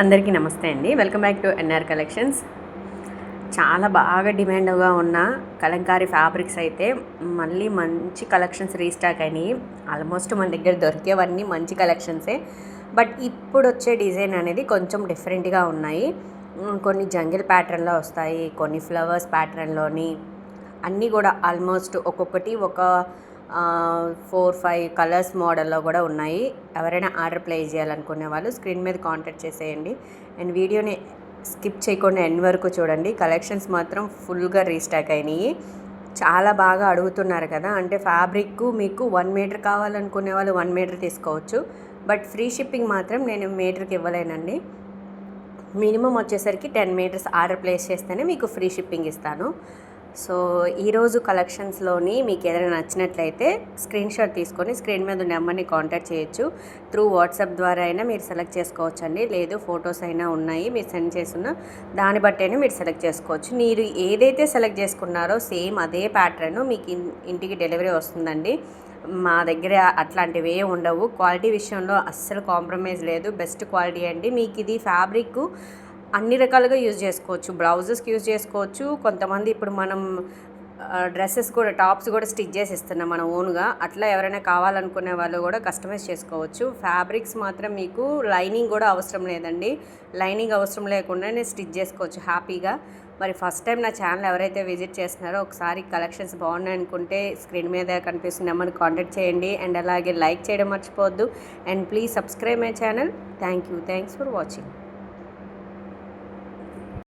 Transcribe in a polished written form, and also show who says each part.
Speaker 1: అందరికీ నమస్తే అండి. Welcome back to NR collections. చాలా బాగా డిమాండ్గా ఉన్న కలంకారీ ఫ్యాబ్రిక్స్ అయితే మళ్ళీ మంచి కలెక్షన్స్ రీస్టాక్ అయినాయి. ఆల్మోస్ట్ మన దగ్గర దొరికేవన్నీ మంచి కలెక్షన్సే. బట్ ఇప్పుడు వచ్చే డిజైన్ అనేది కొంచెం డిఫరెంట్గా ఉన్నాయి. కొన్ని జంగిల్ ప్యాటర్న్లో వస్తాయి, కొన్ని ఫ్లవర్స్ ప్యాటర్న్లోని అన్నీ కూడా ఆల్మోస్ట్ ఒక్కొక్కటి ఒక 4-5 కలర్స్ మోడల్లో కూడా ఉన్నాయి. ఎవరైనా ఆర్డర్ ప్లేస్ చేయాలనుకునే వాళ్ళు స్క్రీన్ మీద కాంటాక్ట్ చేసేయండి. అండ్ వీడియోని స్కిప్ చేయకుండా ఎండ్ వరకు చూడండి. కలెక్షన్స్ మాత్రం ఫుల్గా రీస్టాక్ అయినాయి. చాలా బాగా అడుగుతున్నారు కదా, అంటే ఫ్యాబ్రిక్ మీకు 1 మీటర్ కావాలనుకునే వాళ్ళు 1 మీటర్ తీసుకోవచ్చు. బట్ ఫ్రీ షిప్పింగ్ మాత్రం నేను మీటర్కి ఇవ్వలేనండి. మినిమం వచ్చేసరికి 10 మీటర్స్ ఆర్డర్ ప్లేస్ చేస్తేనే మీకు ఫ్రీ షిప్పింగ్ ఇస్తాను. సో ఈరోజు కలెక్షన్స్లోని మీకు ఏదైనా నచ్చినట్లయితే స్క్రీన్ షాట్ తీసుకొని స్క్రీన్ మీద నెంబర్ని కాంటాక్ట్ చేయొచ్చు. త్రూ వాట్సాప్ ద్వారా అయినా మీరు సెలెక్ట్ చేసుకోవచ్చు అండి. లేదు ఫొటోస్ అయినా ఉన్నాయి, మీరు సెండ్ చేస్తున్న దాన్ని బట్టి అయినా మీరు సెలెక్ట్ చేసుకోవచ్చు. మీరు ఏదైతే సెలెక్ట్ చేసుకున్నారో సేమ్ అదే ప్యాటర్న్ మీకు ఇంటికి డెలివరీ వస్తుందండి. మా దగ్గర అట్లాంటివి ఏ ఉండవు. క్వాలిటీ విషయంలో అస్సలు కాంప్రమైజ్ లేదు. బెస్ట్ క్వాలిటీ అండి. మీకు ఇది ఫ్యాబ్రిక్ అన్ని రకాలుగా యూజ్ చేసుకోవచ్చు. బ్లౌజెస్కి యూజ్ చేసుకోవచ్చు. కొంతమంది ఇప్పుడు మనం డ్రెస్సెస్ కూడా, టాప్స్ కూడా స్టిచ్ చేసి ఇస్తున్నాం మన ఓన్గా. అట్లా ఎవరైనా కావాలనుకునే వాళ్ళు కూడా కస్టమైజ్ చేసుకోవచ్చు. ఫ్యాబ్రిక్స్ మాత్రం మీకు లైనింగ్ కూడా అవసరం లేదండి. లైనింగ్ అవసరం లేకుండానే స్టిచ్ చేసుకోవచ్చు హ్యాపీగా. మరి ఫస్ట్ టైం నా ఛానల్ ఎవరైతే విజిట్ చేస్తున్నారో ఒకసారి కలెక్షన్స్ బాగున్నాయి అనుకుంటే స్క్రీన్ మీద కనిపిస్తున్న నెంబర్ని కాంటాక్ట్ చేయండి. అండ్ అలాగే లైక్ చేయడం మర్చిపోవద్దు. And please subscribe my channel. Thanks for watching.